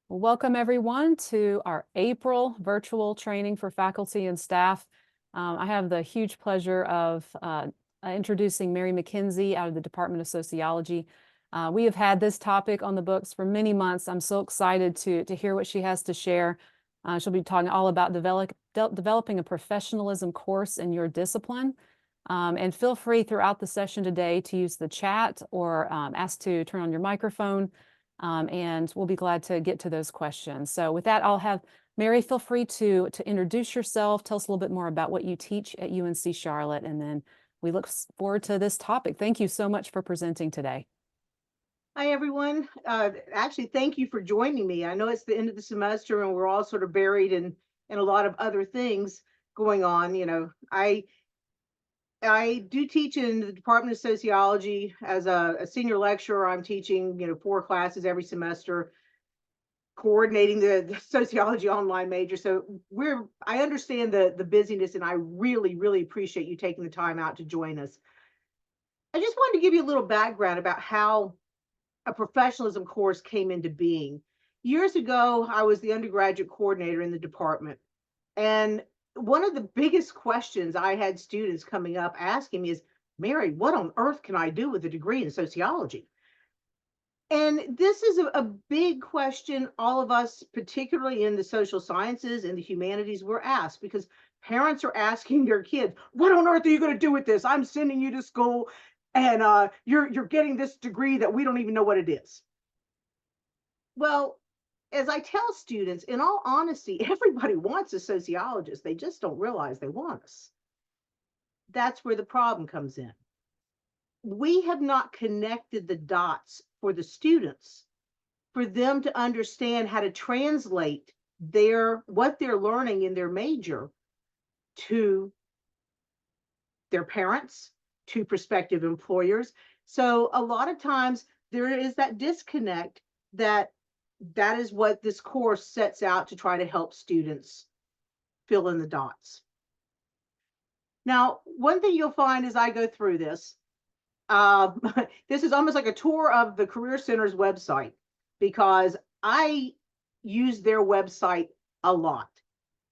Well, welcome everyone to our April virtual training for faculty and staff. I have the huge pleasure of introducing Mary McKenzie out of the Department of Sociology. We have had this topic on the books for many months. I'm so excited to hear what she has to share. She'll be talking all about developing a professionalism course in your discipline. And feel free throughout the session today to use the chat or ask to turn on your microphone. And we'll be glad to get to those questions. So with that, I'll have Mary, feel free to introduce yourself, tell us a little bit more about what you teach at UNC Charlotte, and then we look forward to this topic. Thank you so much for presenting today. Hi, everyone. Actually, thank you for joining me. I know it's the end of the semester and we're all sort of buried in a lot of other things going on. I do teach in the Department of Sociology as a senior lecturer. I'm teaching, 4 classes every semester, coordinating the sociology online major. So I understand the busyness, and I really, really appreciate you taking the time out to join us. I just wanted to give you a little background about how a professionalism course came into being. Years ago, I was the undergraduate coordinator in the department. And one of the biggest questions I had students coming up asking me is, Mary, what on earth can I do with a degree in sociology? And this is a big question all of us, particularly in the social sciences and the humanities, were asked because parents are asking their kids, what on earth are you going to do with this? I'm sending you to school and you're getting this degree that we don't even know what it is. Well, as I tell students, in all honesty, everybody wants a sociologist. They just don't realize they want us. That's where the problem comes in. We have not connected the dots for the students for them to understand how to translate what they're learning in their major to their parents, to prospective employers. So a lot of times there is that disconnect that is what this course sets out to try to help students fill in the dots. Now, one thing you'll find as I go through this, this is almost like a tour of the Career Center's website because I use their website a lot.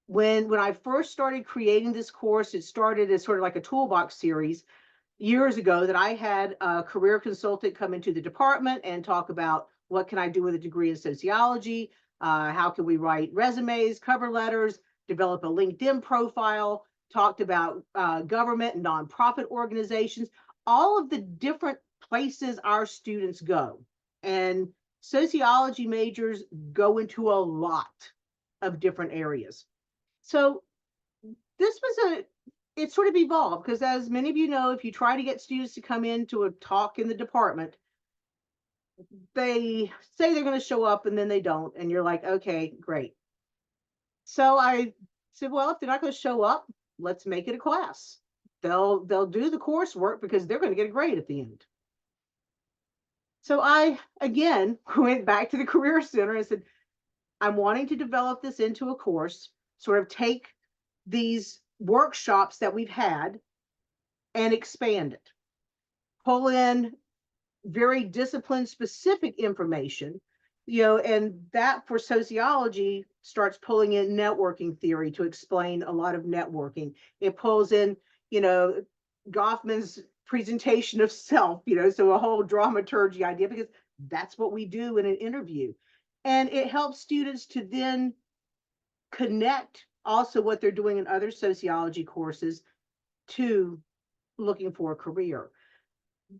When I first started creating this course, it started as sort of like a toolbox series years ago that I had a career consultant come into the department and talk about what can I do with a degree in sociology, how can we write resumes, cover letters, develop a LinkedIn profile, talked about government and nonprofit organizations, all of the different places our students go. And sociology majors go into a lot of different areas. So this was it sort of evolved because, as many of you know, if you try to get students to come into a talk in the department, they say they're going to show up and then they don't. And you're like, okay, great. So I said, well, if they're not going to show up, let's make it a class. They'll do the coursework because they're going to get a grade at the end. So I again went back to the Career Center and said, I'm wanting to develop this into a course, sort of take these workshops that we've had and expand it. Pull in very discipline specific information, and that for sociology starts pulling in networking theory to explain a lot of networking. It pulls in, Goffman's presentation of self, so a whole dramaturgy idea, because that's what we do in an interview. And it helps students to then connect also what they're doing in other sociology courses to looking for a career.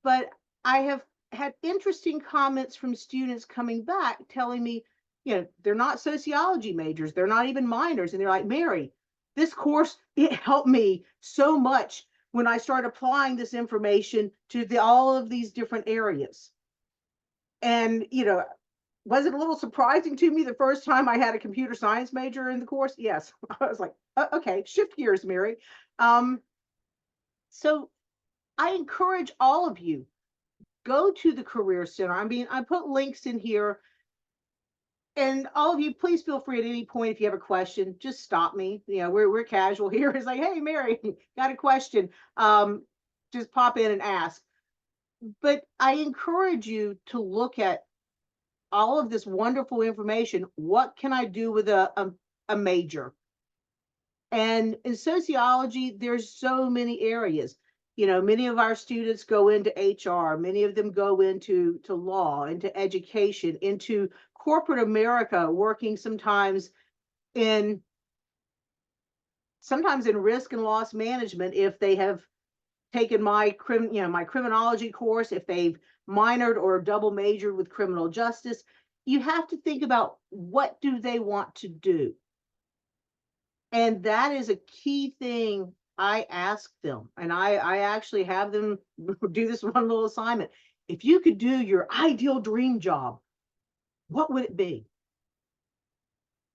But I have had interesting comments from students coming back telling me, they're not sociology majors, they're not even minors. And they're like, Mary, this course, it helped me so much when I started applying this information to all of these different areas. And, was it a little surprising to me the first time I had a computer science major in the course? Yes. I was like, okay, shift gears, Mary. So I encourage all of you, go to the Career Center. I mean, I put links in here. And all of you, please feel free at any point if you have a question, just stop me. We're casual here. It's like, hey, Mary, got a question. Just pop in and ask. But I encourage you to look at all of this wonderful information. What can I do with a major? And in sociology, there's so many areas. You know, many of our students go into HR, many of them go into law, into education, into corporate America, working in sometimes in risk and loss management if they have taken my criminology course, if they've minored or double majored with criminal justice. You have to think about, what do they want to do? And that is a key thing I ask them. And I actually have them do this one little assignment. If you could do your ideal dream job, what would it be?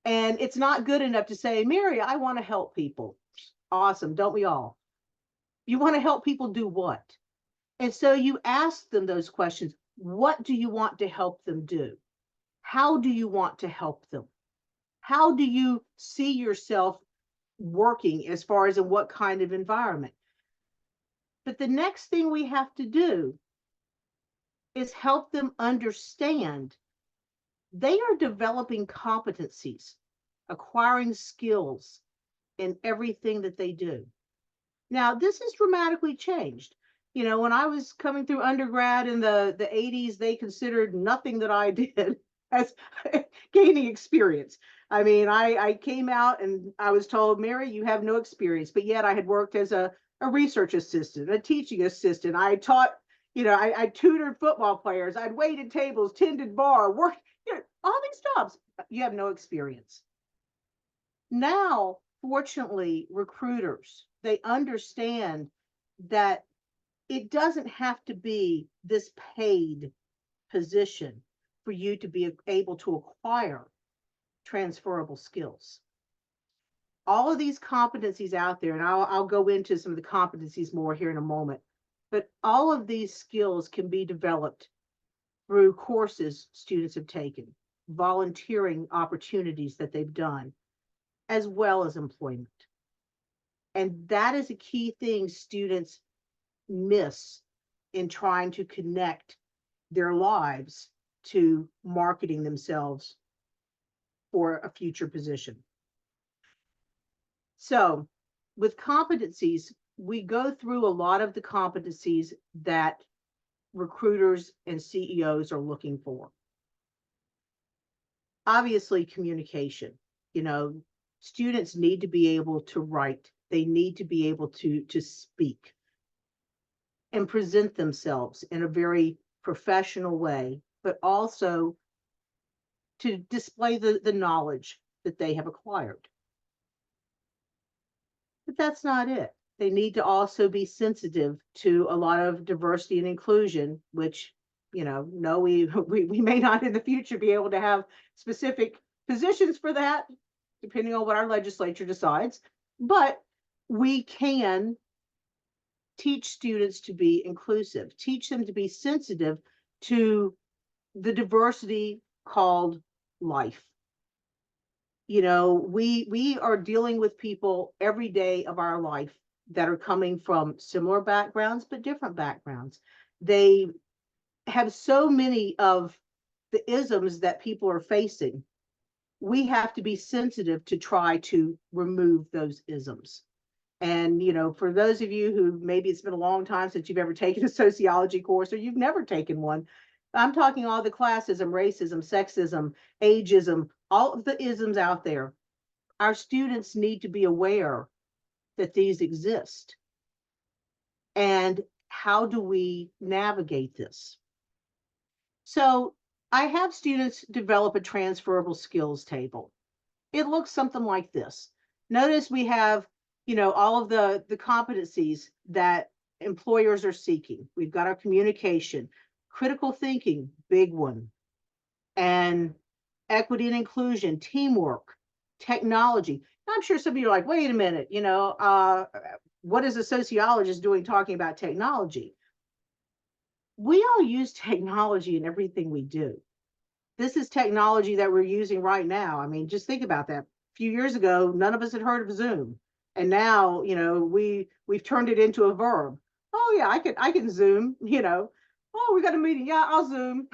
And it's not good enough to say, Mary, I want to help people. Awesome. Don't we all? You want to help people do what? And so you ask them those questions. What do you want to help them do? How do you want to help them? How do you see yourself working, as far as in what kind of environment? But the next thing we have to do is help them understand they are developing competencies, acquiring skills in everything that they do. Now, this has dramatically changed. You know, when I was coming through undergrad in the 80s, they considered nothing that I did as gaining experience. I mean, I came out and I was told, Mary, you have no experience, but yet I had worked as a research assistant, a teaching assistant. I taught, I tutored football players. I'd waited tables, tended bar, worked, all these jobs. You have no experience. Now, fortunately, recruiters, they understand that it doesn't have to be this paid position for you to be able to acquire transferable skills. All of these competencies out there, and I'll go into some of the competencies more here in a moment, but all of these skills can be developed through courses students have taken, volunteering opportunities that they've done, as well as employment. And that is a key thing students miss in trying to connect their lives to marketing themselves for a future position. So with competencies, we go through a lot of the competencies that recruiters and CEOs are looking for. Obviously, communication. Students need to be able to write. They need to be able to speak and present themselves in a very professional way, but also to display the knowledge that they have acquired. But that's not it. They need to also be sensitive to a lot of diversity and inclusion, which, no, we may not in the future be able to have specific positions for that, depending on what our legislature decides. But we can teach students to be inclusive, teach them to be sensitive to the diversity called life. We are dealing with people every day of our life that are coming from similar backgrounds, but different backgrounds. They have so many of the isms that people are facing. We have to be sensitive to try to remove those isms. And, for those of you who maybe it's been a long time since you've ever taken a sociology course or you've never taken one, I'm talking all the classism, racism, sexism, ageism, all of the isms out there. Our students need to be aware that these exist. And how do we navigate this? So I have students develop a transferable skills table. It looks something like this. Notice we have, all of the competencies that employers are seeking. We've got our communication, critical thinking, big one, and equity and inclusion, teamwork, technology. I'm sure some of you are like, wait a minute, what is a sociologist doing talking about technology? We all use technology in everything we do. This is technology that we're using right now. I mean, just think about that. A few years ago, none of us had heard of Zoom. And now, we've turned it into a verb. Oh yeah, I can Zoom, oh, we got a meeting. Yeah, I'll Zoom.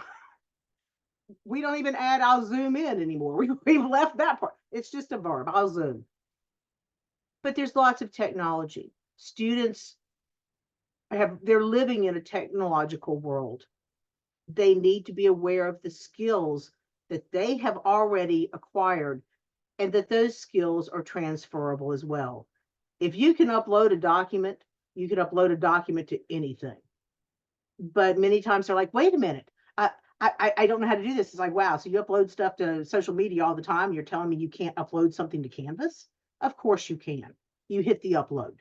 we don't even add I'll zoom in anymore. We've left that part. It's just a verb. I'll zoom. But there's lots of technology. Students they're living in a technological world. They need to be aware of the skills that they have already acquired and that those skills are transferable as well. If you can upload a document, you can upload a document to anything. But many times they're like, wait a minute, I don't know how to do this. It's like, wow, so you upload stuff to social media all the time. You're telling me you can't upload something to Canvas? Of course you can. You hit the upload.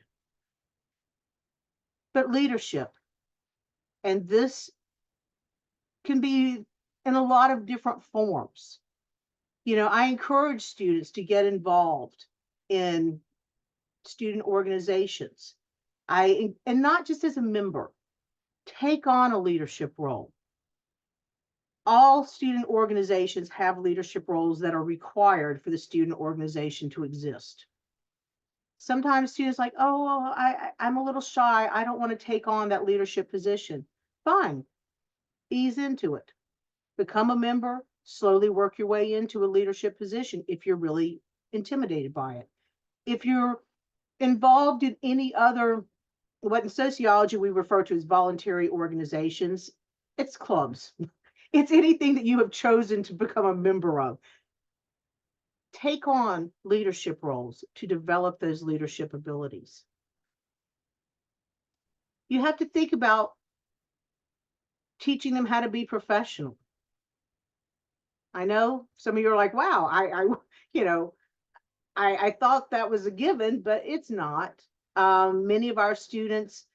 But leadership, and this can be in a lot of different forms. I encourage students to get involved in student organizations. And not just as a member, take on a leadership role. All student organizations have leadership roles that are required for the student organization to exist. Sometimes students like, oh, well, I'm a little shy. I don't want to take on that leadership position. Fine, ease into it. Become a member, slowly work your way into a leadership position if you're really intimidated by it. If you're involved in any other, what in sociology we refer to as voluntary organizations, it's clubs. It's anything that you have chosen to become a member of. Take on leadership roles to develop those leadership abilities. You have to think about teaching them how to be professional. I know some of you are like, wow, I thought that was a given, but it's not. Many of our students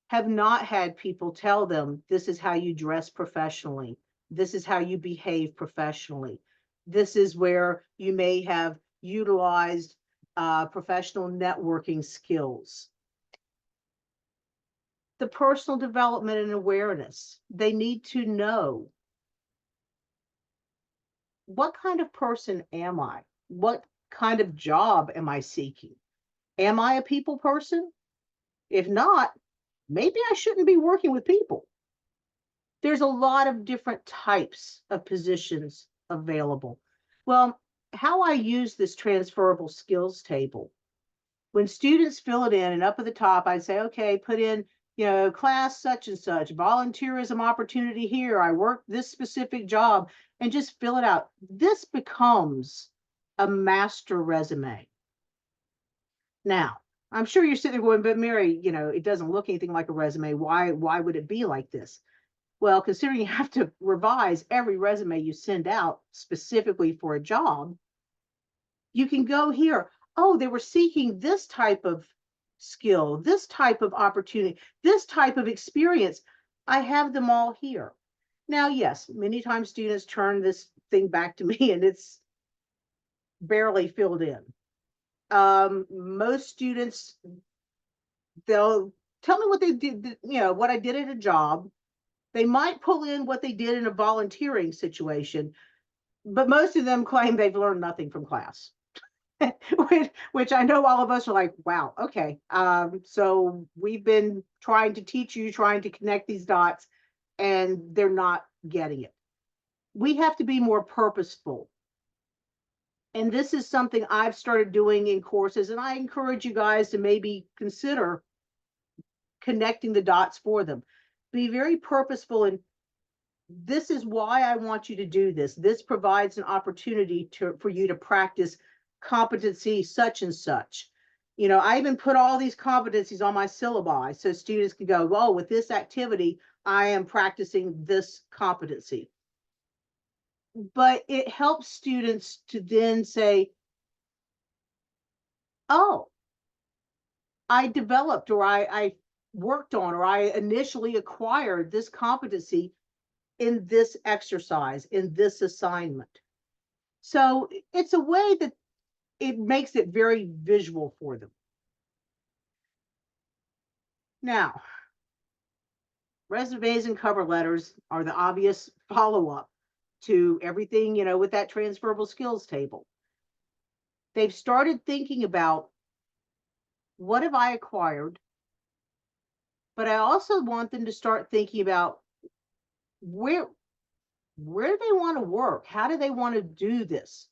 have not had people tell them, this is how you dress professionally. This is how you behave professionally. This is where you may have utilized professional networking skills. The personal development and awareness. They need to know, what kind of person am I? What kind of job am I seeking? Am I a people person? If not, maybe I shouldn't be working with people. There's a lot of different types of positions available. Well, how I use this transferable skills table, when students fill it in and up at the top, I'd say, okay, put in, class such and such, volunteerism opportunity here. I work this specific job, and just fill it out. This becomes a master resume. Now, I'm sure you're sitting there going, but Mary, it doesn't look anything like a resume. Why would it be like this? Well, considering you have to revise every resume you send out specifically for a job, you can go here. Oh, they were seeking this type of skill, this type of opportunity, this type of experience. I have them all here. Now, yes, many times students turn this thing back to me and it's barely filled in. Most students, they'll tell me what they did, what I did at a job. They might pull in what they did in a volunteering situation, but most of them claim they've learned nothing from class. which I know all of us are like, wow, okay. So we've been trying to teach you, trying to connect these dots, and they're not getting it. We have to be more purposeful. And this is something I've started doing in courses, and I encourage you guys to maybe consider connecting the dots for them. Be very purposeful, and this is why I want you to do this. This provides an opportunity for you to practice competency such and such. I even put all these competencies on my syllabi so students can go, well, with this activity, I am practicing this competency. But it helps students to then say, oh, I developed, or I worked on, or I initially acquired this competency in this exercise, in this assignment. So it's a way that it makes it very visual for them. Now, resumes and cover letters are the obvious follow-up to everything, with that transferable skills table. They've started thinking about, what have I acquired? But I also want them to start thinking about, where where do they want to work? How do they want to do this?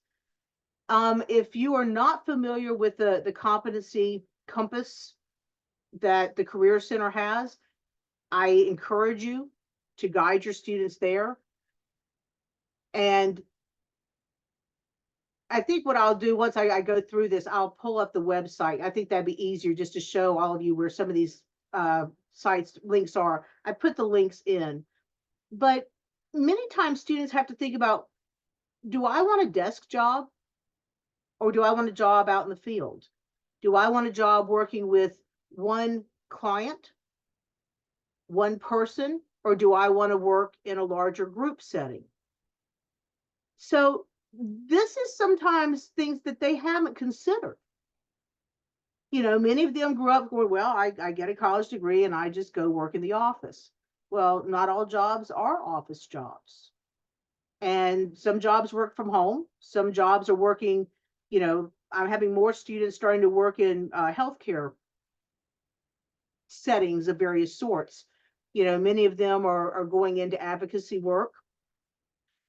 If you are not familiar with the competency compass that the Career Center has, I encourage you to guide your students there. And I think what I'll do once I go through this, I'll pull up the website. I think that'd be easier just to show all of you where some of these sites links are. I put the links in, but many times students have to think about, do I want a desk job or do I want a job out in the field? Do I want a job working with one client, one person, or do I want to work in a larger group setting? So this is sometimes things that they haven't considered. Many of them grew up going, well, I get a college degree and I just go work in the office. Well, not all jobs are office jobs. And some jobs work from home. Some jobs are working, I'm having more students starting to work in healthcare settings of various sorts. Many of them are going into advocacy work.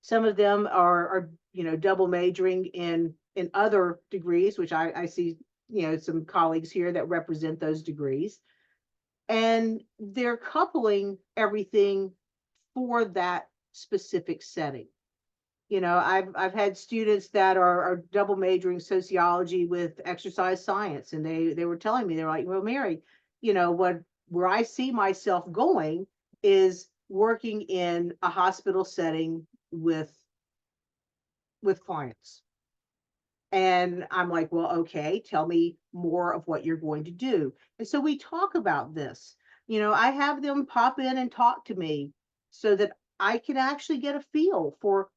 Some of them are double majoring in other degrees, which I see, some colleagues here that represent those degrees. And they're coupling everything for that specific setting. I've had students that are double majoring sociology with exercise science, and they were telling me, they're like, well, Mary, where I see myself going is working in a hospital setting with clients. And I'm like, well, okay, tell me more of what you're going to do. And so we talk about this. I have them pop in and talk to me so that I can actually get a feel for,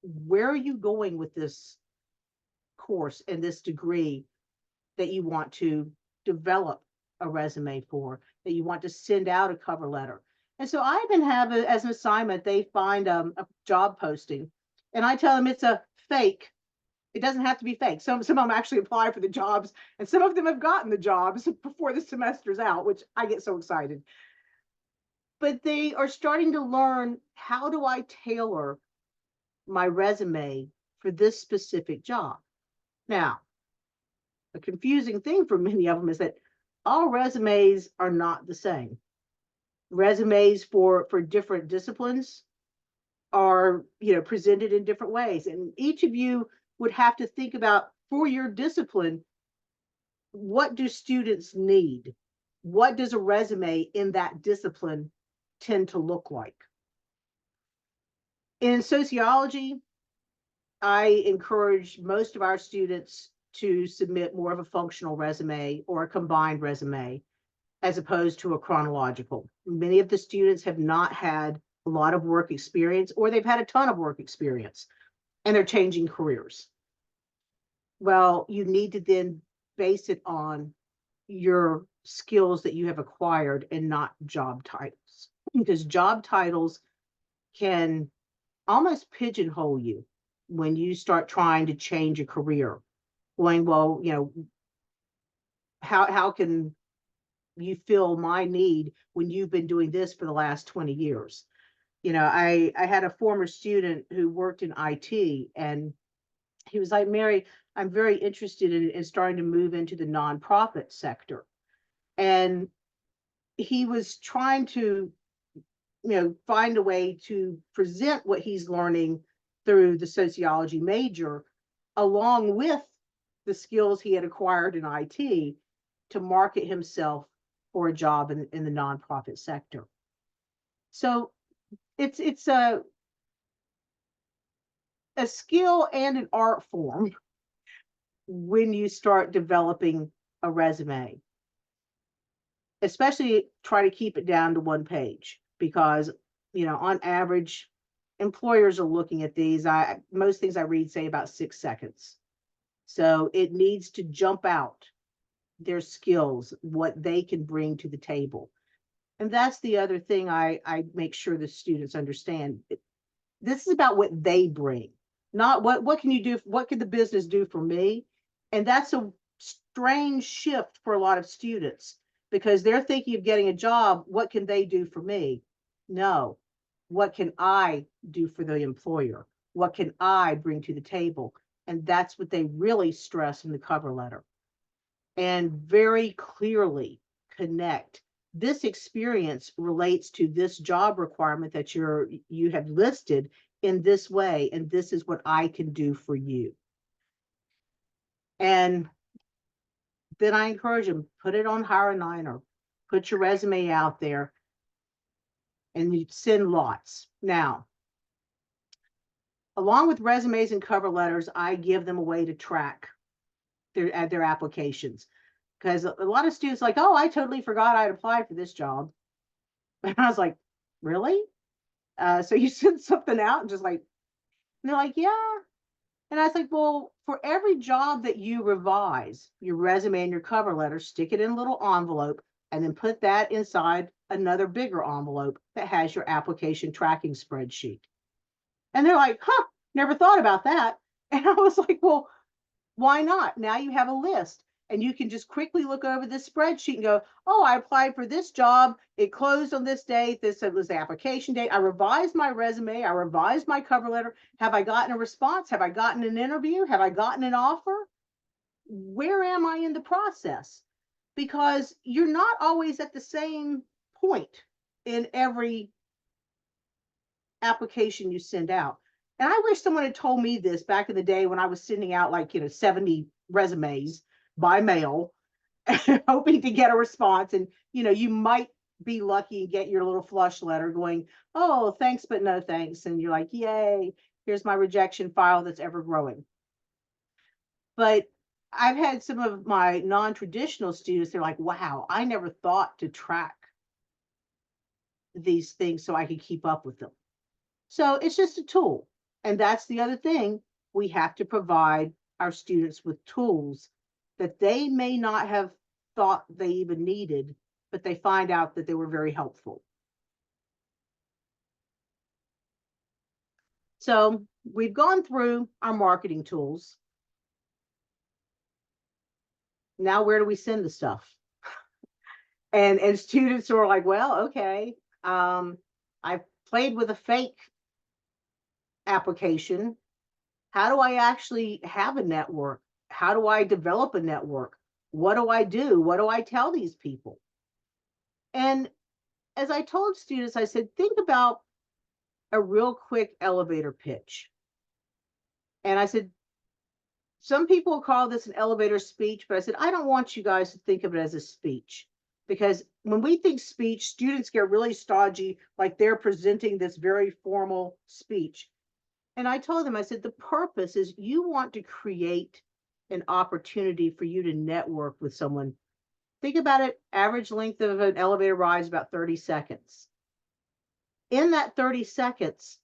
where are you going with this course and this degree that you want to develop a resume for, that you want to send out a cover letter. And so I even have as an assignment, they find a job posting and I tell them it's a fake. It doesn't have to be fake. Some of them actually apply for the jobs, and some of them have gotten the jobs before the semester's out, which I get so excited. But they are starting to learn, how do I tailor my resume for this specific job? Now, a confusing thing for many of them is that all resumes are not the same. Resumes for different disciplines are, presented in different ways, and each of you would have to think about, for your discipline, what do students need? What does a resume in that discipline tend to look like? In sociology, I encourage most of our students to submit more of a functional resume or a combined resume as opposed to a chronological. Many of the students have not had a lot of work experience, or they've had a ton of work experience and they're changing careers. Well, you need to then base it on your skills that you have acquired and not job titles, because job titles can almost pigeonhole you when you start trying to change a career, going, well, how can you fill my need when you've been doing this for the last 20 years? I had a former student who worked in IT, and he was like, Mary, I'm very interested in starting to move into the nonprofit sector. And he was trying to, find a way to present what he's learning through the sociology major, along with the skills he had acquired in IT, to market himself for a job in the nonprofit sector. So it's a skill and an art form when you start developing a resume. Especially try to keep it down to one page, because, on average, employers are looking at these. Most things I read say about 6 seconds. So it needs to jump out their skills, what they can bring to the table. And that's the other thing I make sure the students understand. This is about what they bring, not what can you do, what can the business do for me? And that's a strange shift for a lot of students, because they're thinking of getting a job. What can they do for me? No, What can I do for the employer? What can I bring to the table? And that's what they really stress in the cover letter. And very clearly connect. This experience relates to this job requirement that you have listed in this way, and this is what I can do for you. And then I encourage them, put it on Hire a Niner, put your resume out there, and you send lots. Now, along with resumes and cover letters, I give them a way to track their applications. Because a lot of students like, oh, I totally forgot I'd applied for this job. And I was like, really? So you send something out and just like, and they're like, yeah. And I was like, well, for every job that you revise, your resume and your cover letter, stick it in a little envelope and then put that inside another bigger envelope that has your application tracking spreadsheet. And they're like, huh, never thought about that. And I was like, well, why not? Now you have a list and you can just quickly look over this spreadsheet and go, oh, I applied for this job. It closed on this date. This was the application date. I revised my resume. I revised my cover letter. Have I gotten a response? Have I gotten an interview? Have I gotten an offer? Where am I in the process? Because you're not always at the same point in every application you send out. And I wish someone had told me this back in the day when I was sending out like, 70 resumes by mail, hoping to get a response. And, you might be lucky and get your little flush letter going, oh, thanks, but no thanks. And you're like, yay, here's my rejection file that's ever growing. But I've had some of my non-traditional students, they're like, wow, I never thought to track these things so I could keep up with them. So it's just a tool. And that's the other thing. We have to provide our students with tools that they may not have thought they even needed, but they find out that they were very helpful. So we've gone through our marketing tools. Now, where do we send the stuff? And students are like, well, okay, I played with a fake application. How do I actually have a network? How do I develop a network? What do I do? What do I tell these people? And as I told students, I said, think about a real quick elevator pitch. And I said, some people call this an elevator speech, but I said, I don't want you guys to think of it as a speech. Because when we think speech, students get really stodgy, like they're presenting this very formal speech. And I told them, I said, the purpose is you want to create an opportunity for you to network with someone. Think about it, average length of an elevator ride is about 30 seconds. In that 30 seconds,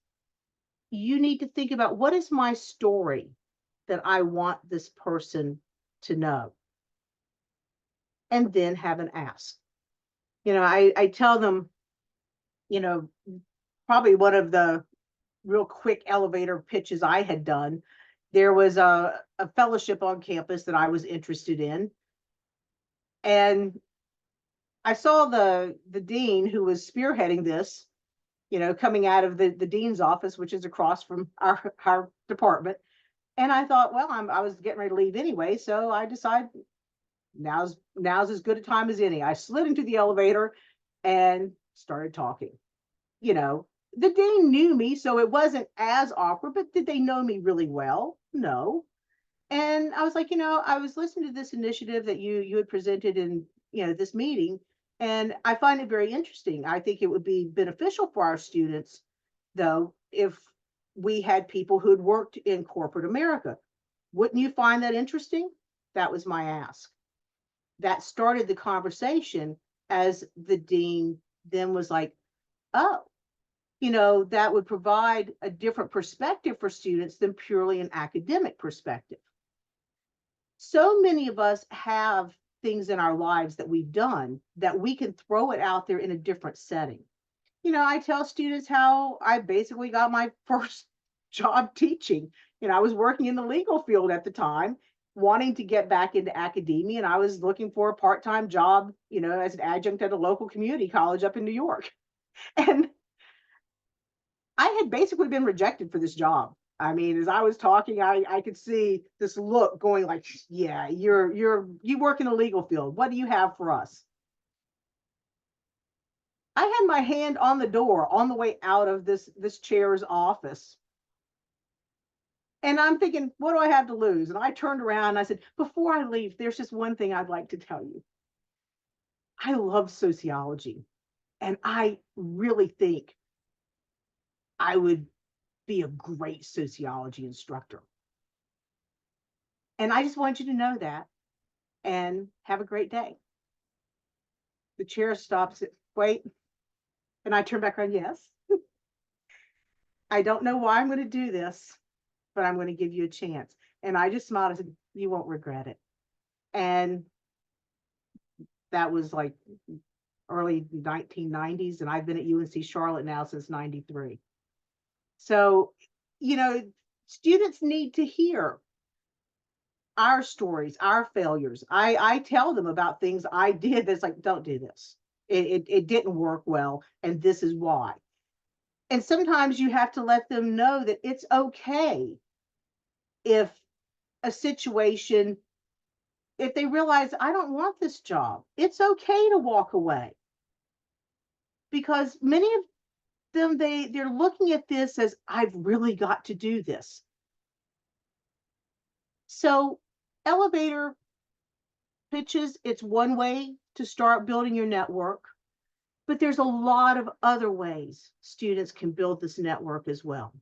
you need to think about what is my story that I want this person to know. And then have an ask. I tell them, probably one of the real quick elevator pitches I had done, there was a fellowship on campus that I was interested in. And I saw the dean who was spearheading this, coming out of the dean's office, which is across from our department. And I thought, well, I was getting ready to leave anyway. So I decided now's as good a time as any. I slid into the elevator and started talking. The dean knew me, so it wasn't as awkward, but did they know me really well? No. And I was like, I was listening to this initiative that you had presented in, this meeting, and I find it very interesting. I think it would be beneficial for our students, though, if we had people who had worked in corporate America. Wouldn't you find that interesting? That was my ask. That started the conversation as the dean then was like, oh, that would provide a different perspective for students than purely an academic perspective. So many of us have things in our lives that we've done that we can throw it out there in a different setting. I tell students how I basically got my first job teaching. I was working in the legal field at the time, wanting to get back into academia, and I was looking for a part-time job, as an adjunct at a local community college up in New York. And I had basically been rejected for this job. I mean, as I was talking, I could see this look going like, yeah, you work in the legal field. What do you have for us? I had my hand on the door on the way out of this chair's office. And I'm thinking, what do I have to lose? And I turned around and I said, before I leave, there's just one thing I'd like to tell you. I love sociology, and I really think I would be a great sociology instructor. And I just want you to know that, and have a great day. The chair stops it. Wait. And I turn back around. Yes. I don't know why I'm going to do this, but I'm going to give you a chance. And I just smiled and said, you won't regret it. And that was like early 1990s. And I've been at UNC Charlotte now since 93. So, students need to hear our stories, our failures. I tell them about things I did that's like, don't do this. It didn't work well, and this is why. And sometimes you have to let them know that it's okay if a situation, if they realize I don't want this job, it's okay to walk away. Because many of them, they're looking at this as I've really got to do this. So elevator pitches, it's one way to start building your network, but there's a lot of other ways students can build this network as well.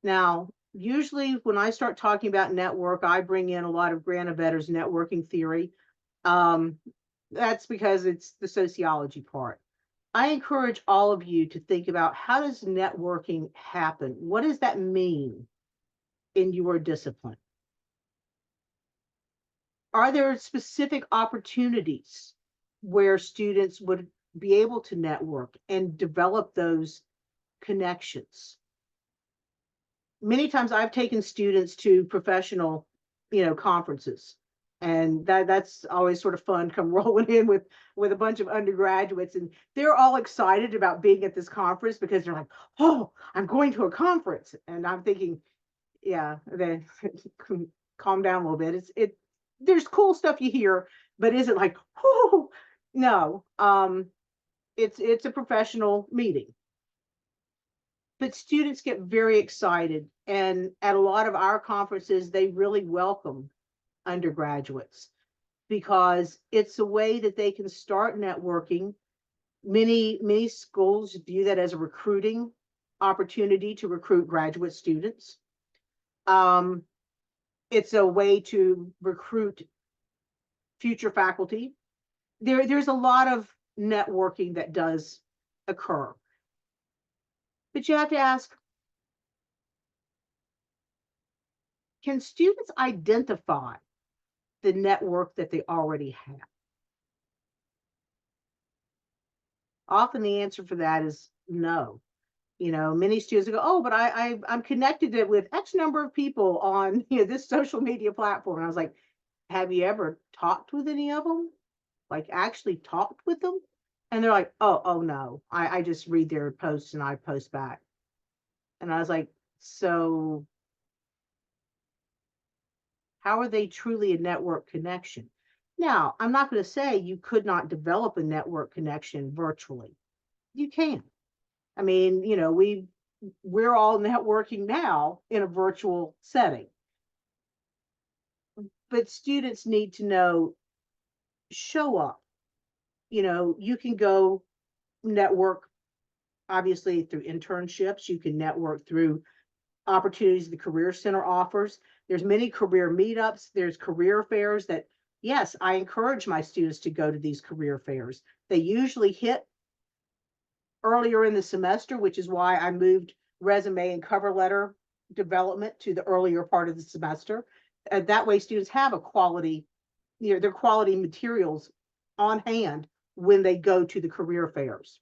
Now, usually when I start talking about network, I bring in a lot of Granovetter's networking theory. That's because it's the sociology part. I encourage all of you to think about, how does networking happen? What does that mean in your discipline? Are there specific opportunities where students would be able to network and develop those connections? Many times I've taken students to professional, conferences, and that's always sort of fun, come rolling in with a bunch of undergraduates, and they're all excited about being at this conference because they're like, oh, I'm going to a conference. And I'm thinking, yeah, then calm down a little bit. There's cool stuff you hear, but is it like, oh no, it's a professional meeting. But students get very excited, and at a lot of our conferences, they really welcome undergraduates because it's a way that they can start networking. Many schools view that as a recruiting opportunity to recruit graduate students. It's a way to recruit future faculty. There's a lot of networking that does occur. But you have to ask, can students identify the network that they already have? Often the answer for that is no. Many students go, oh, but I'm connected with X number of people on this social media platform. And I was like, have you ever talked with any of them? Like actually talked with them? And they're like, oh no, I just read their posts and I post back. And I was like, so how are they truly a network connection? Now, I'm not going to say you could not develop a network connection virtually. You can. I mean, we're all networking now in a virtual setting. But students need to know, show up. You can go network, obviously, through internships. You can network through opportunities the Career Center offers. There's many career meetups. There's career fairs that, yes, I encourage my students to go to these career fairs. They usually hit earlier in the semester, which is why I moved resume and cover letter development to the earlier part of the semester. That way students have a quality, their quality materials on hand when they go to the career fairs.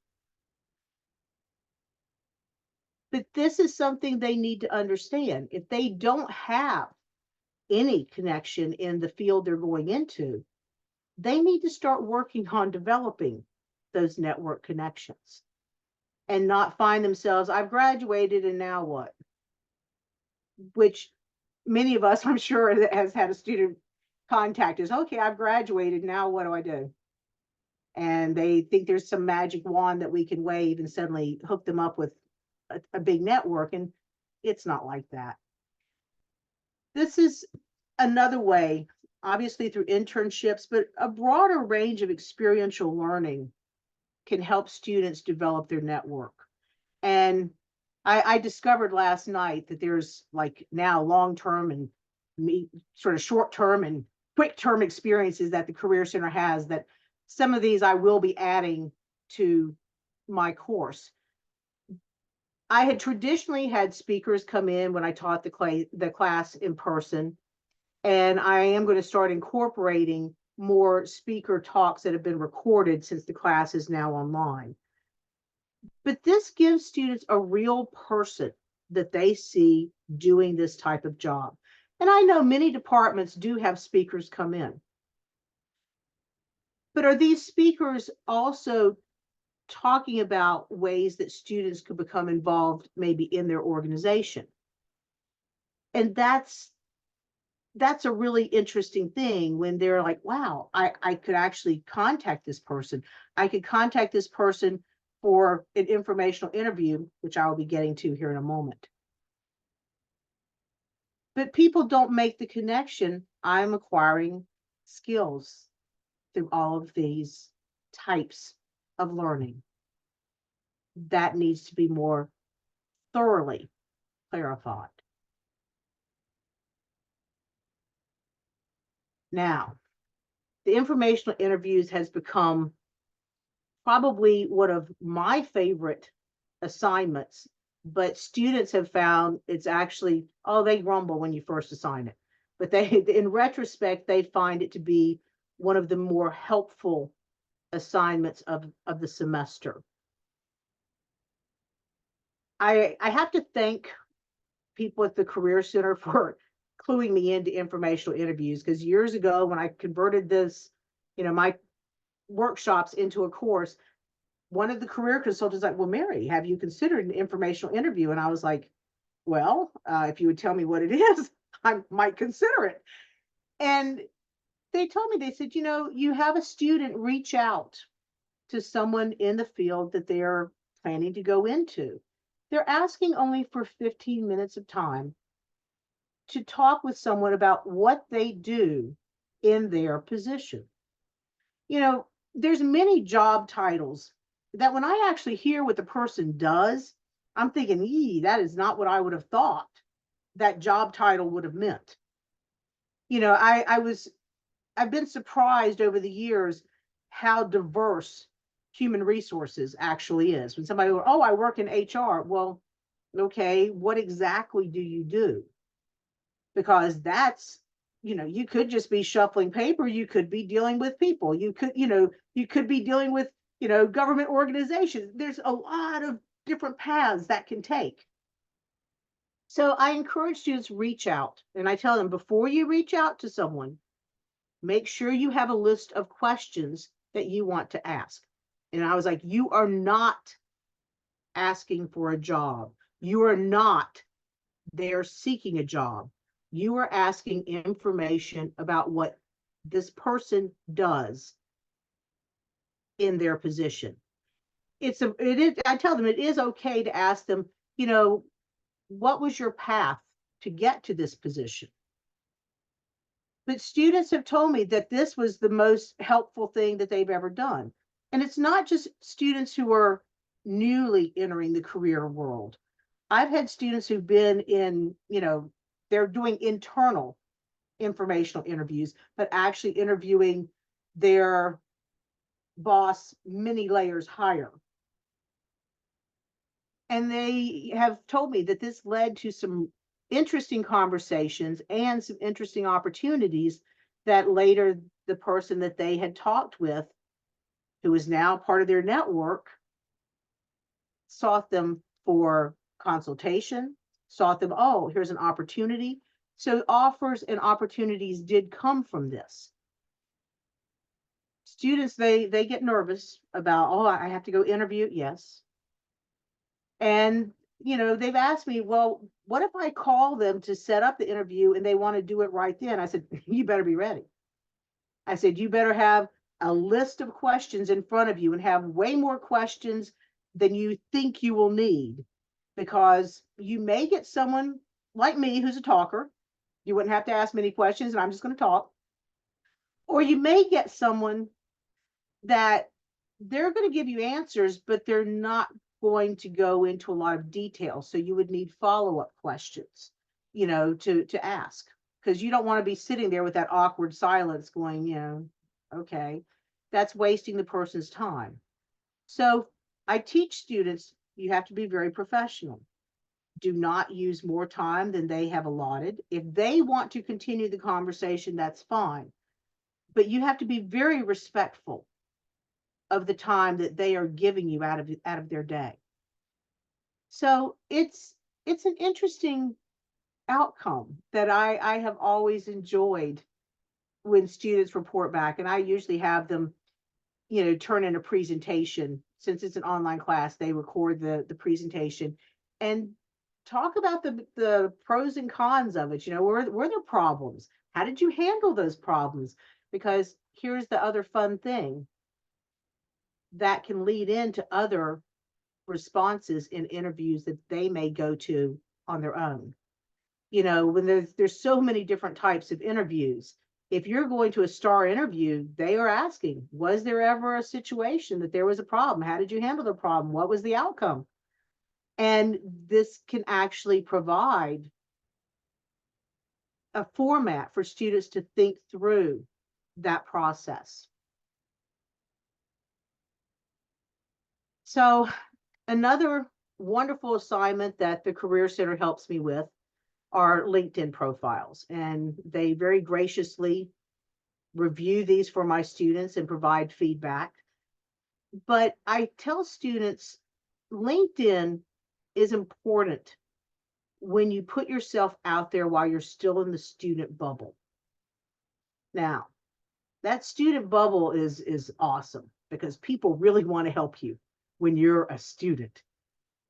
But this is something they need to understand. If they don't have any connection in the field they're going into, they need to start working on developing those network connections. and not find themselves, I've graduated and now what? Which many of us, I'm sure, that has had a student contact is, okay, I've graduated, now what do I do? And they think there's some magic wand that we can wave and suddenly hook them up with a big network. And it's not like that. This is another way, obviously through internships, but a broader range of experiential learning can help students develop their network. And I discovered last night that there's like now long-term and sort of short-term and quick-term experiences that the Career Center has, that some of these I will be adding to my course. I had traditionally had speakers come in when I taught the class in person, and I am going to start incorporating more speaker talks that have been recorded since the class is now online. But this gives students a real person that they see doing this type of job. And I know many departments do have speakers come in. But are these speakers also talking about ways that students could become involved maybe in their organization? And that's a really interesting thing when they're like, wow, I could actually contact this person. I could contact this person for an informational interview, which I will be getting to here in a moment. But people don't make the connection. I'm acquiring skills through all of these types of learning. That needs to be more thoroughly clarified. Now, the informational interviews has become probably one of my favorite assignments, but students have found it's actually, oh, they grumble when you first assign it. But they, in retrospect, they find it to be one of the more helpful assignments of the semester. I have to thank people at the Career Center for cluing me into informational interviews, because years ago when I converted this, my workshops into a course, one of the career consultants like, well, Mary, have you considered an informational interview? And I was like, well, if you would tell me what it is, I might consider it. And they told me, they said, you have a student reach out to someone in the field that they're planning to go into. They're asking only for 15 minutes of time to talk with someone about what they do in their position. There's many job titles that when I actually hear what the person does, I'm thinking, that is not what I would have thought that job title would have meant. I've been surprised over the years how diverse human resources actually is. When somebody goes, oh, I work in HR. Well, okay, what exactly do you do? Because that's, you could just be shuffling paper. You could be dealing with people. You could be dealing with, government organizations. There's a lot of different paths that can take. So I encourage students reach out, and I tell them, before you reach out to someone, make sure you have a list of questions that you want to ask. And I was like, you are not asking for a job. You are not there seeking a job. You are asking information about what this person does in their position. I tell them it is okay to ask them, what was your path to get to this position? But students have told me that this was the most helpful thing that they've ever done. And it's not just students who are newly entering the career world. I've had students who've been in, they're doing internal informational interviews, but actually interviewing their boss many layers higher. And they have told me that this led to some interesting conversations and some interesting opportunities that later the person that they had talked with, who is now part of their network, sought them for consultation, sought them, oh, here's an opportunity. So offers and opportunities did come from this. Students, they get nervous about, oh, I have to go interview. Yes. And, they've asked me, well, what if I call them to set up the interview and they want to do it right then? I said, you better be ready. I said, you better have a list of questions in front of you and have way more questions than you think you will need, because you may get someone like me who's a talker. You wouldn't have to ask many questions and I'm just going to talk. Or you may get someone that they're going to give you answers, but they're not going to go into a lot of detail. So you would need follow-up questions, to ask, because you don't want to be sitting there with that awkward silence going, okay, that's wasting the person's time. So I teach students, you have to be very professional. Do not use more time than they have allotted. If they want to continue the conversation, that's fine. But you have to be very respectful of the time that they are giving you out of their day. So it's an interesting outcome that I have always enjoyed when students report back, and I usually have them, turn in a presentation. Since it's an online class, they record the presentation and talk about the pros and cons of it. Were there problems? How did you handle those problems? Because here's the other fun thing that can lead into other responses in interviews that they may go to on their own. When there's so many different types of interviews. If you're going to a star interview, they are asking, was there ever a situation that there was a problem? How did you handle the problem? What was the outcome? And this can actually provide a format for students to think through that process. So another wonderful assignment that the Career Center helps me with are LinkedIn profiles, and they very graciously review these for my students and provide feedback. But I tell students LinkedIn is important when you put yourself out there while you're still in the student bubble. Now, that student bubble is awesome because people really want to help you when you're a student.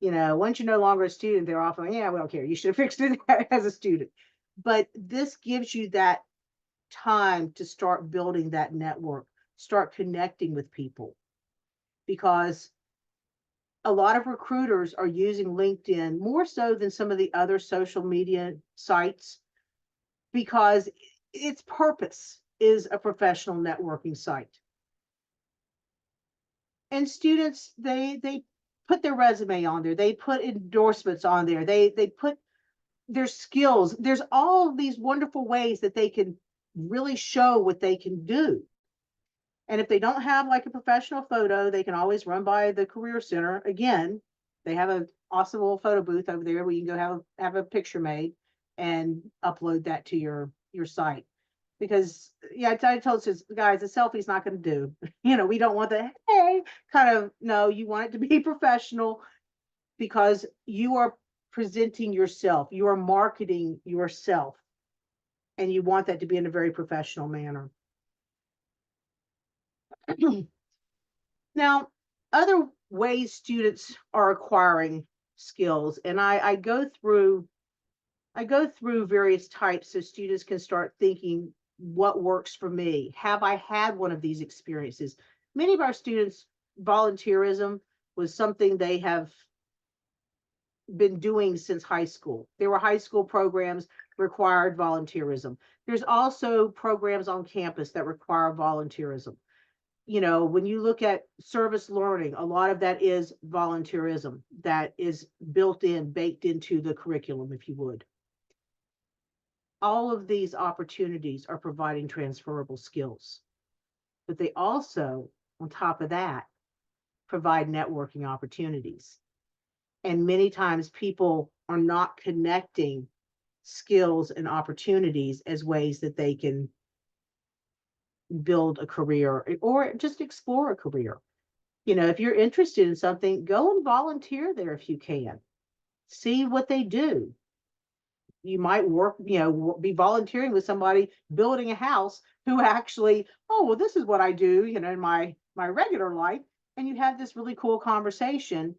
Once you're no longer a student, they're often like, yeah, we don't care. You should have fixed it as a student. But this gives you that time to start building that network, start connecting with people, because a lot of recruiters are using LinkedIn more so than some of the other social media sites, because its purpose is a professional networking site. And students, they put their resume on there, they put endorsements on there, they put their skills. There's all of these wonderful ways that they can really show what they can do. And if they don't have like a professional photo, they can always run by the Career Center. Again, they have an awesome little photo booth over there where you can go have a picture made and upload that to your site. Because yeah, I told you guys, a selfie's not going to do. We don't want the hey kind of, no, you want it to be professional, because you are presenting yourself, you are marketing yourself, and you want that to be in a very professional manner. Now, other ways students are acquiring skills, and I go through various types so students can start thinking, what works for me? Have I had one of these experiences? Many of our students, volunteerism was something they have been doing since high school. There were high school programs required volunteerism. There's also programs on campus that require volunteerism. When you look at service learning, a lot of that is volunteerism that is baked into the curriculum, if you would. All of these opportunities are providing transferable skills, but they also, on top of that, provide networking opportunities. And many times people are not connecting skills and opportunities as ways that they can build a career or just explore a career. If you're interested in something, go and volunteer there if you can. See what they do. You might work, be volunteering with somebody building a house who actually, oh, well, this is what I do, in my regular life. And you have this really cool conversation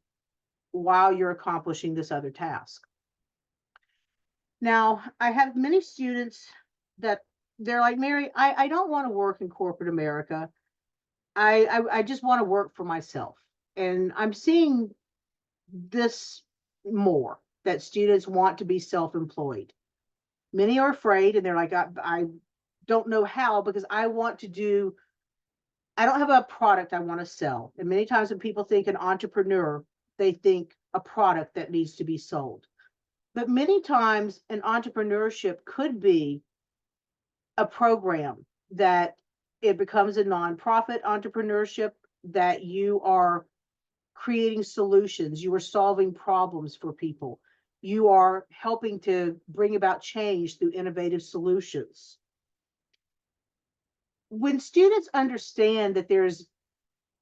while you're accomplishing this other task. Now, I have many students that they're like, Mary, I don't want to work in corporate America. I just want to work for myself. And I'm seeing this more, that students want to be self-employed. Many are afraid and they're like, I don't know how, because I don't have a product I want to sell. And many times when people think an entrepreneur, they think a product that needs to be sold. But many times an entrepreneurship could be a program that it becomes a nonprofit entrepreneurship, that you are creating solutions, you are solving problems for people, you are helping to bring about change through innovative solutions. When students understand that there's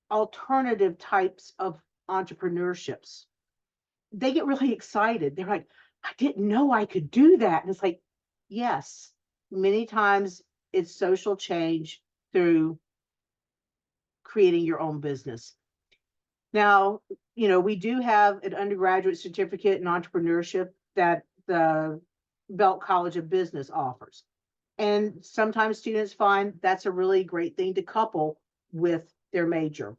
alternative types of entrepreneurships, they get really excited. They're like, I didn't know I could do that. And it's like, yes, many times it's social change through creating your own business. Now, we do have an undergraduate certificate in entrepreneurship that the Belk College of Business offers. And sometimes students find that's a really great thing to couple with their major.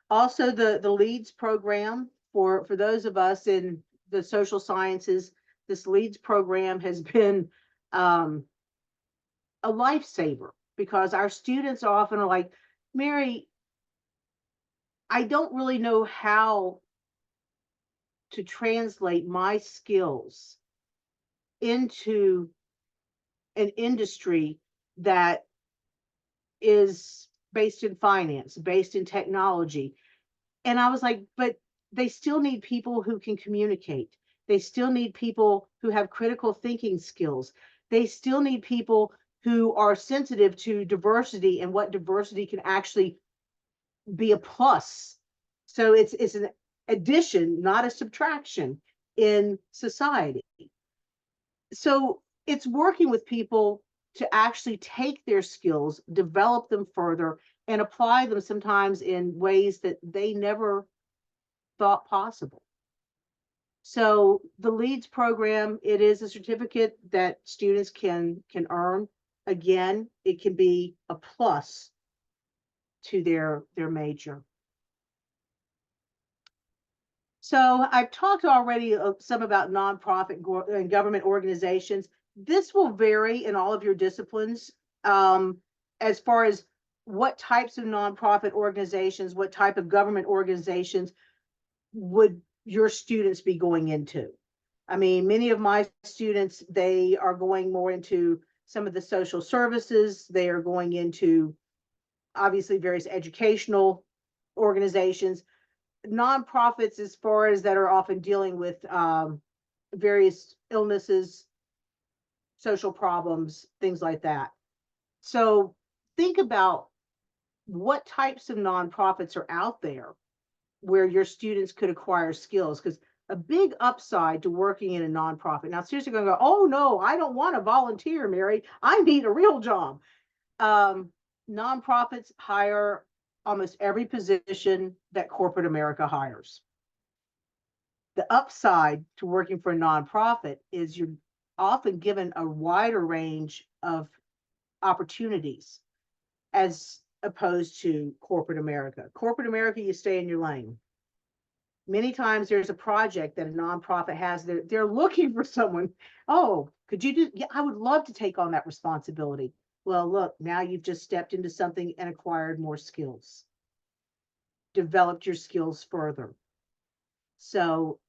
Also, the LEADS program, for those of us in the social sciences, this LEADS program has been a lifesaver, because our students often are like, Mary, I don't really know how to translate my skills into an industry that is based in finance, based in technology. And I was like, but they still need people who can communicate. They still need people who have critical thinking skills. They still need people who are sensitive to diversity and what diversity can actually be a plus. So it's an addition, not a subtraction in society. So it's working with people to actually take their skills, develop them further, and apply them sometimes in ways that they never thought possible. So the LEADS program, it is a certificate that students can earn. Again, it can be a plus to their major. So I've talked already some about nonprofit and government organizations. This will vary in all of your disciplines, as far as what types of nonprofit organizations, what type of government organizations would your students be going into. I mean, many of my students, they are going more into some of the social services. They are going into obviously various educational organizations. Nonprofits, as far as that are often dealing with various illnesses, social problems, things like that. So think about what types of nonprofits are out there where your students could acquire skills, because a big upside to working in a nonprofit. Now, seriously, going to go, oh no, I don't want to volunteer, Mary. I need a real job. Nonprofits hire almost every position that corporate America hires. The upside to working for a nonprofit is you're often given a wider range of opportunities as opposed to corporate America. Corporate America, you stay in your lane. Many times there's a project that a nonprofit has, they're looking for someone. Oh, could you do? Yeah, I would love to take on that responsibility. Well, look, now you've just stepped into something and acquired more skills, developed your skills further. So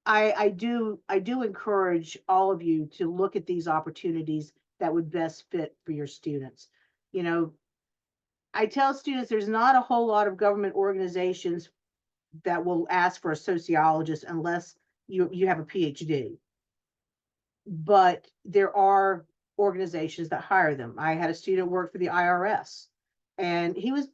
I do encourage all of you to look at these opportunities that would best fit for your students. You know, I tell students there's not a whole lot of government organizations that will ask for a sociologist unless you have a PhD. But there are organizations that hire them. I had a student work for the IRS, and he was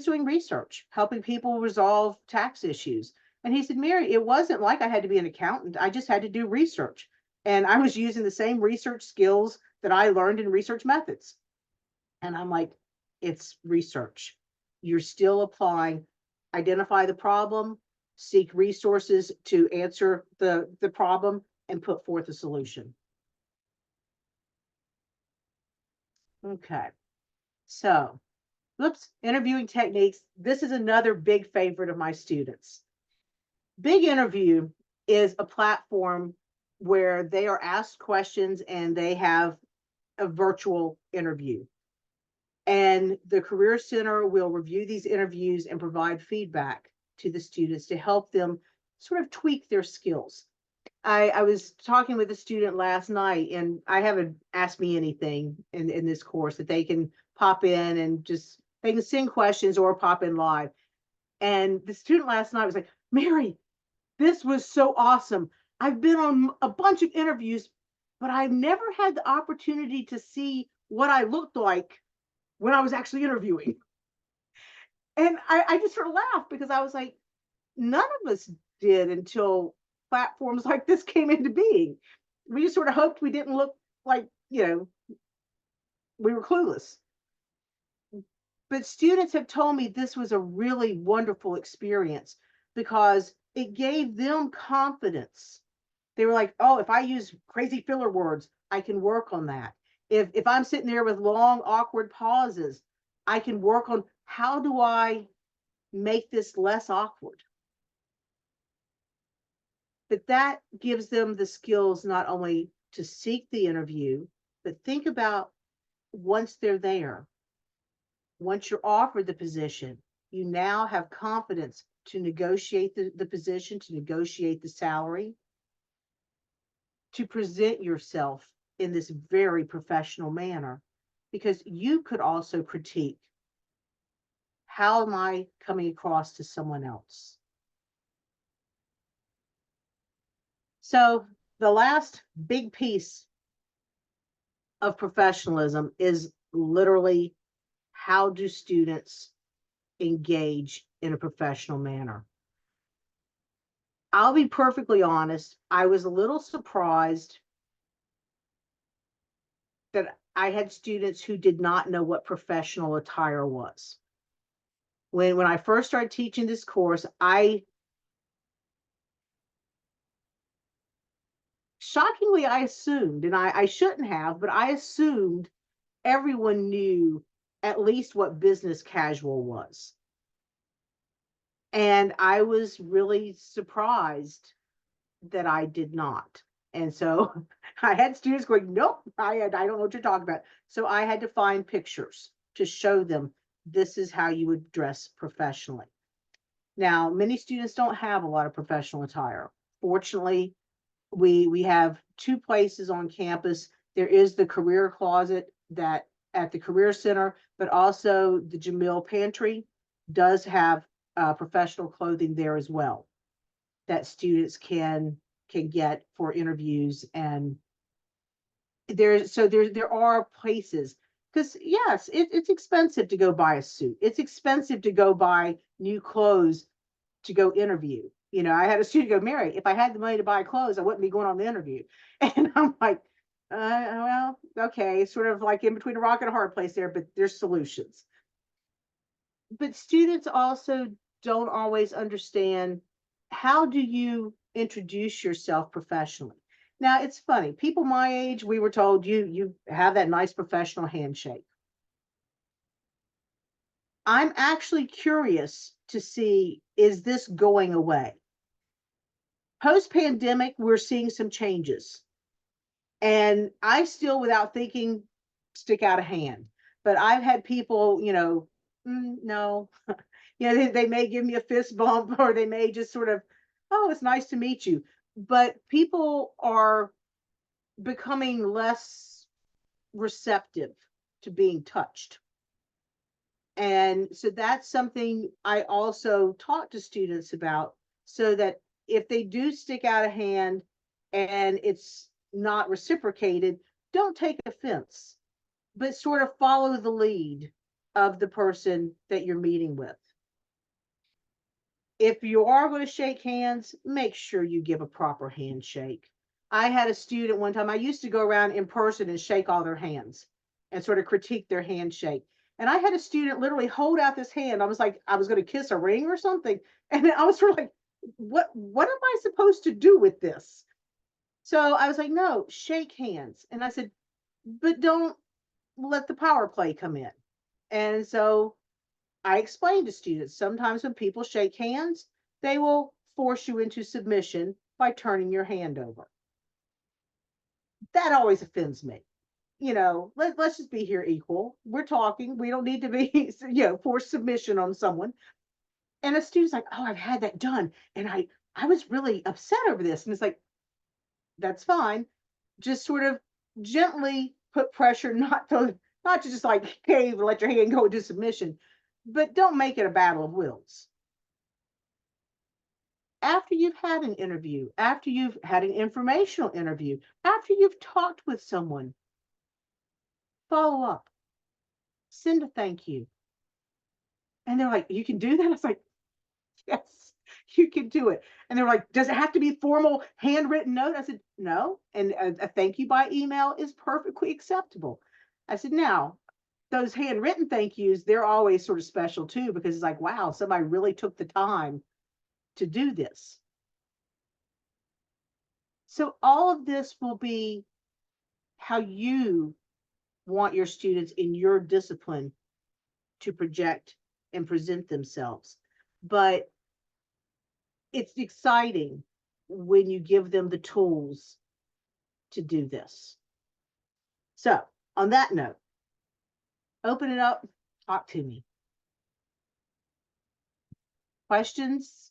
doing research, helping people resolve tax issues. And he said, Mary, it wasn't like I had to be an accountant. I just had to do research. And I was using the same research skills that I learned in research methods. And I'm like, it's research. You're still applying, identify the problem, seek resources to answer the problem, and put forth a solution. Okay, so, interviewing techniques. This is another big favorite of my students. Big Interview is a platform where they are asked questions and they have a virtual interview. And the Career Center will review these interviews and provide feedback to the students to help them sort of tweak their skills. I was talking with a student last night, and I haven't asked me anything in this course that they can pop in and just they can send questions or pop in live. And the student last night was like, Mary, this was so awesome. I've been on a bunch of interviews, but I've never had the opportunity to see what I looked like when I was actually interviewing. And I just sort of laughed because I was like, none of us did until platforms like this came into being. We just sort of hoped we didn't look like, we were clueless. But students have told me this was a really wonderful experience because it gave them confidence. They were like, oh, if I use crazy filler words, I can work on that. If I'm sitting there with long, awkward pauses, I can work on how do I make this less awkward. But that gives them the skills not only to seek the interview, but think about once they're there, once you're offered the position, you now have confidence to negotiate the position, to negotiate the salary, to present yourself in this very professional manner, because you could also critique, how am I coming across to someone else? So the last big piece of professionalism is literally how do students engage in a professional manner? I'll be perfectly honest, I was a little surprised that I had students who did not know what professional attire was. When I first started teaching this course, shockingly, I assumed, and I shouldn't have, but I assumed everyone knew at least what business casual was. And I was really surprised that I did not. And so I had students going, nope, I don't know what you're talking about. So I had to find pictures to show them this is how you would dress professionally. Now, many students don't have a lot of professional attire. Fortunately, we have two places on campus. There is the career closet that at the Career Center, but also the Jamil Pantry does have professional clothing there as well that students can get for interviews. And there are places, because yes, it's expensive to go buy a suit. It's expensive to go buy new clothes to go interview. I had a student go, Mary, if I had the money to buy clothes, I wouldn't be going on the interview. And I'm like, well, okay, sort of like in between a rock and a hard place there, but there's solutions. But students also don't always understand, how do you introduce yourself professionally? Now, it's funny. People my age, we were told you have that nice professional handshake. I'm actually curious to see, is this going away? Post-pandemic, we're seeing some changes. And I still, without thinking, stick out a hand. But I've had people, no. They may give me a fist bump, or they may just sort of, oh, it's nice to meet you. But people are becoming less receptive to being touched. And so that's something I also taught to students about, so that if they do stick out a hand and it's not reciprocated, don't take offense, but sort of follow the lead of the person that you're meeting with. If you are going to shake hands, make sure you give a proper handshake. I had a student one time, I used to go around in person and shake all their hands and sort of critique their handshake. And I had a student literally hold out this hand. I was like, I was going to kiss a ring or something. And I was sort of like, what am I supposed to do with this? So I was like, no, shake hands. And I said, but don't let the power play come in. And so I explained to students, sometimes when people shake hands, they will force you into submission by turning your hand over. That always offends me. Let's just be here equal. We're talking. We don't need to be, forced submission on someone. And a student's like, oh, I've had that done. And I was really upset over this. And it's like, that's fine. Just sort of gently put pressure, not to just like cave and let your hand go into submission, but don't make it a battle of wills. After you've had an interview, after you've had an informational interview, after you've talked with someone, follow up, send a thank you. And they're like, you can do that? I was like, yes, you can do it. And they're like, does it have to be formal handwritten note? I said, no. And a thank you by email is perfectly acceptable. I said, now, those handwritten thank yous, they're always sort of special too, because it's like, wow, somebody really took the time to do this. So all of this will be how you want your students in your discipline to project and present themselves. But it's exciting when you give them the tools to do this. So, on that note, open it up, talk to me. Questions,